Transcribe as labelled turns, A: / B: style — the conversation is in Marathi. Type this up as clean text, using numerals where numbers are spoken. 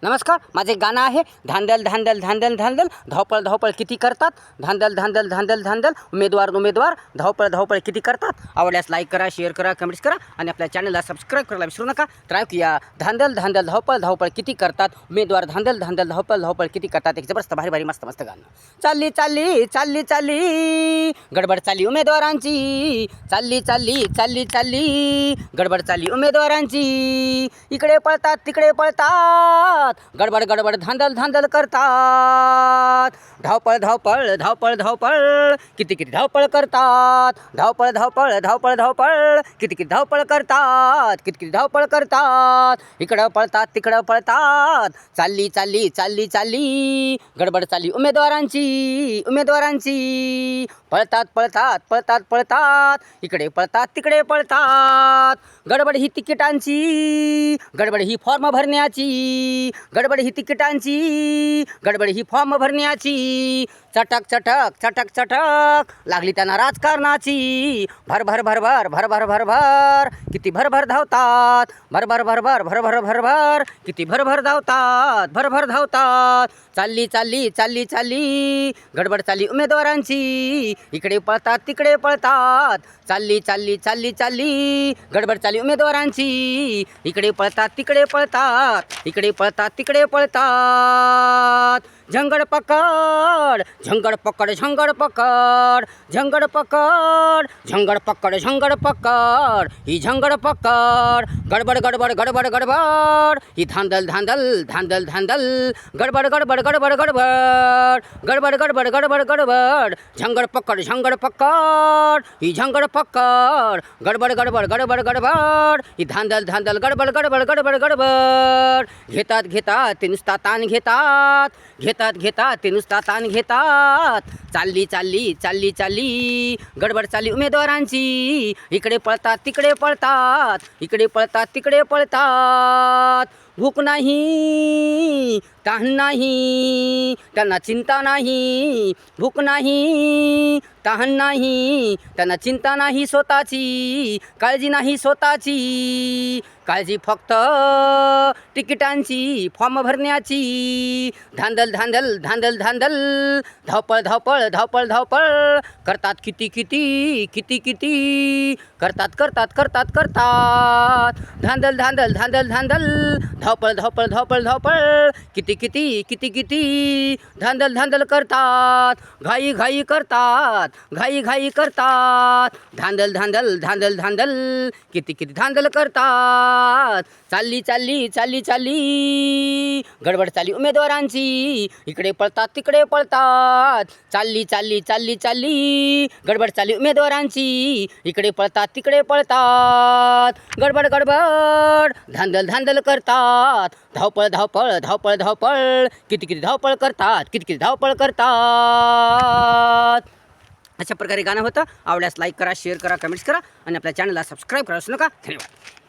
A: नमस्कार, माझे गाणं आहे धांदल धांदल धांदल धांदल, धावपळ धावपळ किती करतात, धांदल धांदल धांदल धांदल, उमेदवार उमेदवार धावपळ धावपळ किती करतात. आवडल्यास लाईक करा, शेअर करा, कमेंट्स करा आणि आपल्या चॅनलला सबस्क्राईब करायला विसरू नका. तर ऐकूया धांदल धांदल धावपळ धावपळ किती करतात, उमेदवार धांदल धांदल धावपळ धावपळ किती करतात. एक जबरदस्त भारी भारी मस्त मस्त गाणं. चालली चालली चालली चालली गडबड चालली उमेदवारांची, चालली चालली चालली चालली गडबड चालली उमेदवारांची. इकडे पळतात तिकडे पळतात, गडबड गडबड धांदल धांदल करतात. धावपळ धावपळ धावपळ धावपळ किती किती धावपळ करतात, धावपळ धावपळ धावपळ धावपळ किती किती धावपळ करतात, किती किती धावपळ करतात. इकडं पळतात तिकडं पळतात, चालली चालली चालली चालली गडबड चालली उमेदवारांची उमेदवारांची. पळतात पळतात पळतात पळतात, इकडे पळतात तिकडे पळतात. गडबड ही तिकिटांची, गडबड ही फॉर्म भरण्याची, गडबड ही तिकिटांची, गडबड ही फॉर्म भरण्याची. चटक चटक चटक चटक लागली त्यांना राजकारणाची. भर भर भर भर भर भर भर भर किती भरभर धावतात, भर भर भर भर भर भर भर भर किती भरभर धावतात, भरभर धावतात. चालली चालली चालली चालली गडबड चालली उमेदवारांची, इकडे पळतात तिकडे पळतात. चालली चालली चालली चालली गडबड चालली उमेदवारांची, इकडे पळतात तिकडे पळतात, इकडे पळतात तिकडे पळतात. झंगड पकड झंगड पकड झंगड पकड, झंगड पकड झंगड पकड झंगड पकड, ही झंगड पकड. गडबड गडबड गडबड गडबड ही धांदल धांदल धांदल धांदल, गडबड गडबड गडबड गडबड, गडबड गडबड गडबड गडबड. झंगड पकड झंगड पकड ही झंगड पकड, गडबड गडबड गडबड गडबड ही धांदल धांदल गडबड गडबड गडबड गडबड. घेतात घेतात ते नुसता ताण घेतात, घेतात घेतात ते नुसता ताण घेतात. चालली चालली चालली चालली गडबड चालली उमेदवारांची, इकडे पळतात तिकडे पळतात, इकडे पळतात तिकडे पळतात. भूक नाही तहान नाही त्यांना चिंता नाही, भूक नाही तहान नाही त्यांना चिंता नाही स्वतःची, काळजी नाही स्वतःची, काळजी फक्त तिकिटांची फॉर्म भरण्याची. धांदल धांदल धांदल धांदल धावपळ धावपळ धावपळ धावपळ करतात किती किती किती किती करतात करतात करतात करतात. धांदल धांदल धांदल धांदल धावपळ धावपळ धावपळ धावपळ किती किती किती किती धांदल धांदल करतात. घाई घाई करतात, घाई घाई करतात. धांदल धांदल धांदल धांदल किती किती धांदल करतात. चालली चालली चालली चालली गडबड चालली उमेदवारांची, इकडे पळतात तिकडे पळतात. चालली चालली चालली चालली गडबड चालली उमेदवारांची, इकडे पळतात तिकडे पळतात. गडबड गडबड धांदल धांदल करतात. धावपळ धावपळ धावपळ धावपळ किती किती धावपळ करतात, किती किती धावपळ करतात. अशा प्रकारे गाणं होतं. आवडल्यास लाईक करा, शेअर करा, कमेंट्स करा आणि आपल्या चॅनलला सबस्क्राईब करा विसरू नका. धन्यवाद.